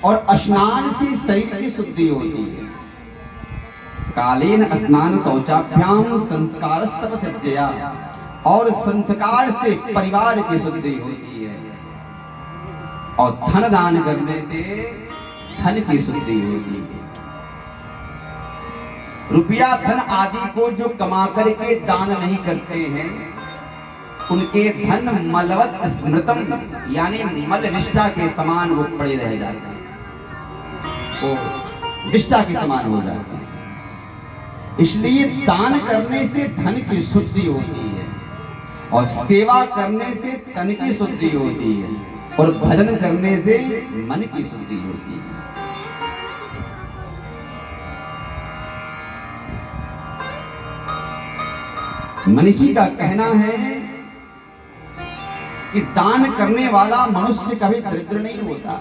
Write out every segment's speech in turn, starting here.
और स्नान से शरीर की शुद्धि होती है। कालीन स्नान शौचाभ्याम संस्कारस्तव सिद्धया, और संस्कार से परिवार की शुद्धि होती है। और धन दान करने से धन की शुद्धि होती है। रुपया धन आदि को जो कमा करके दान नहीं करते हैं, उनके धन मलवत स्मृतम यानी मल विष्ठा के समान वो पड़े रह जाते हैं, वो विष्ठा के समान हो जाते हैं। इसलिए दान करने से धन की शुद्धि होती है, और सेवा करने से तन की शुद्धि होती है, और भजन करने से मन की शुद्धि होती है। मनीषी का कहना है कि दान करने वाला मनुष्य कभी दरिद्र नहीं होता,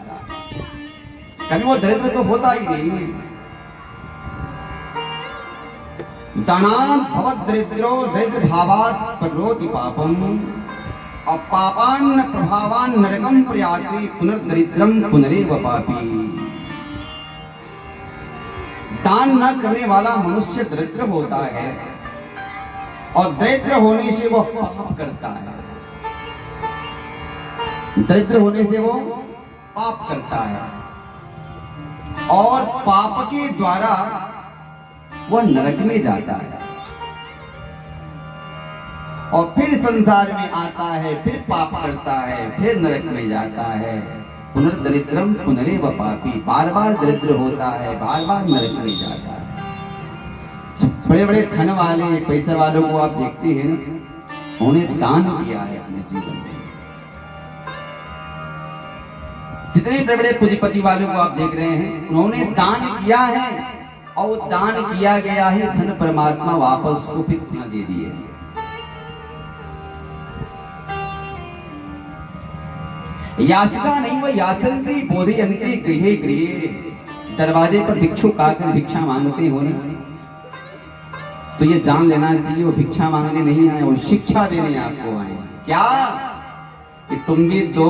कभी वो दरिद्र तो होता ही नहीं है। दानात् भवत् दरिद्रो दरिद्र भावात् प्ररोति पापम, और पापान प्रभावान नरकम प्रयाति पुनर्दरिद्रम पुनरेव पापी। दान न करने वाला मनुष्य दरिद्र होता है, और दरिद्र होने से वो पाप करता है। दरिद्र होने से वो पाप करता है, और पाप के द्वारा वह नरक में जाता है, और फिर संसार में आता है, फिर पाप करता है, फिर नरक में जाता है। पुनर्दरिद्रम पुनरेव पापी, बार बार दरिद्र होता है, बार बार नरक में जाता है। बड़े बड़े धन वाले पैसे वालों को आप देखते हैं ना, उन्हें दान किया है अपने जीवन में। जितने बड़े बड़े पूंजीपति वालों को आप देख रहे हैं, उन्होंने दान किया है, और वो दान किया गया है धन परमात्मा वापस उसको फिर पुनः दे दिए। याचिका नहीं वह याचन्ति बोधयन्ति गृहे गृहे। दरवाजे पर भिक्षुक आकर भिक्षा मांगते हो ना, तो ये जान लेना चाहिए वो भिक्षा मांगने नहीं आए, वो शिक्षा देने आपको आए। क्या कि तुम भी दो,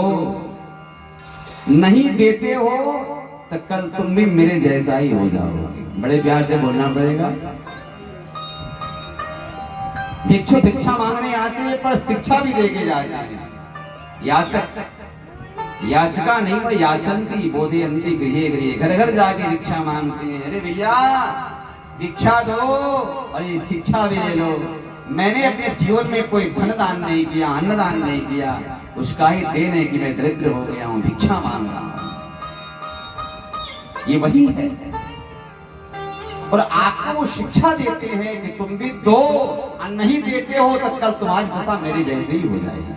नहीं देते हो तो कल तुम भी मेरे जैसा ही हो जाओगे। बड़े प्यार से बोलना पड़ेगा। भिक्षु भिक्षा मांगने आते हैं, पर शिक्षा भी देके जाते हैं। याचक याचिका नहीं वह याचन्ति बोधयन्ति गृहे गृहे। घर घर जाके भिक्षा मांगते हैं। अरे भैया भिक्षा दो और ये शिक्षा भी ले लो। मैंने अपने जीवन में कोई धन दान नहीं किया, अन्नदान नहीं किया, उसका ही देन है कि मैं दरिद्र हो गया हूं, भिक्षा मांग रहा हूं। ये वही है। और आपको वो शिक्षा देते हैं कि तुम भी दो, और नहीं देते हो तो कल तुम्हारी दशा मेरी जैसे ही हो जाएगी।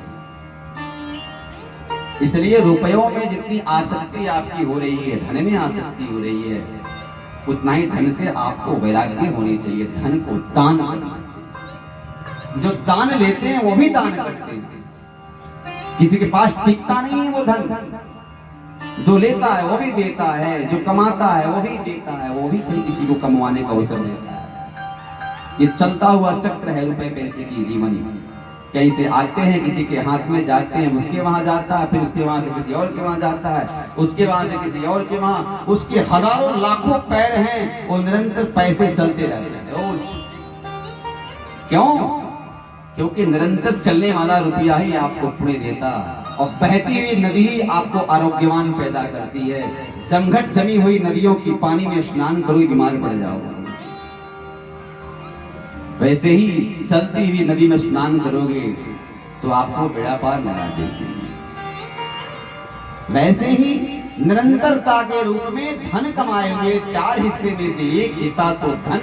इसलिए रुपयों में जितनी आसक्ति आपकी हो रही है, धन में आसक्ति हो रही है, उतना ही धन से आपको वैराग्य होनी चाहिए। धन को दान करना चाहिए। जो दान लेते हैं वो भी दान करते हैं। किसी के पास टिकता नहीं है वो धन। जो लेता है वो भी देता है, जो कमाता है वो भी देता है, वो भी कहीं किसी को कमवाने का अवसर देता है। ये चलता हुआ चक्र है रुपए पैसे की जीवन। कहीं से आते हैं, किसी के हाथ में जाते हैं, उसके वहां जाता है, फिर उसके वहां से किसी और के वहां जाता है, उसके वहां से किसी और के वहां, उसके हजारों लाखों पैर हैं, वो निरंतर पैसे चलते रहते हैं रोज। क्यों? क्योंकि निरंतर चलने वाला रुपया ही आपको पुण्य देता, और बहती हुई नदी ही आपको आरोग्यवान पैदा करती है। जमघट जमी हुई नदियों की पानी में स्नान करो, बीमार पड़ जाओगे। वैसे ही चलती हुई नदी में स्नान करोगे तो आपको बेड़ा पार लगा देगी। वैसे ही निरंतरता के रूप में धन कमाए हुए 4 हिस्से में से एक हिस्सा तो धन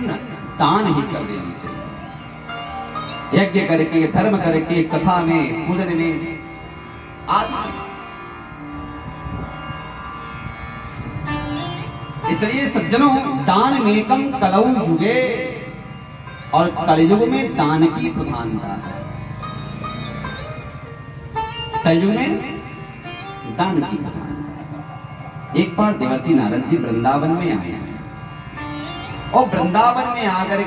दान ही कर देनी चाहिए। यज्ञ करके, धर्म करके, कथा में, पूजन में आदि। इसलिए सज्जनों, दान मेकम कलौ युगे, और कलयुग में दान की प्रधानता है। कलयुग में दान की प्रधानता। एक बार देवर्षि नारद जी वृंदावन में आए, और वृंदावन में आकर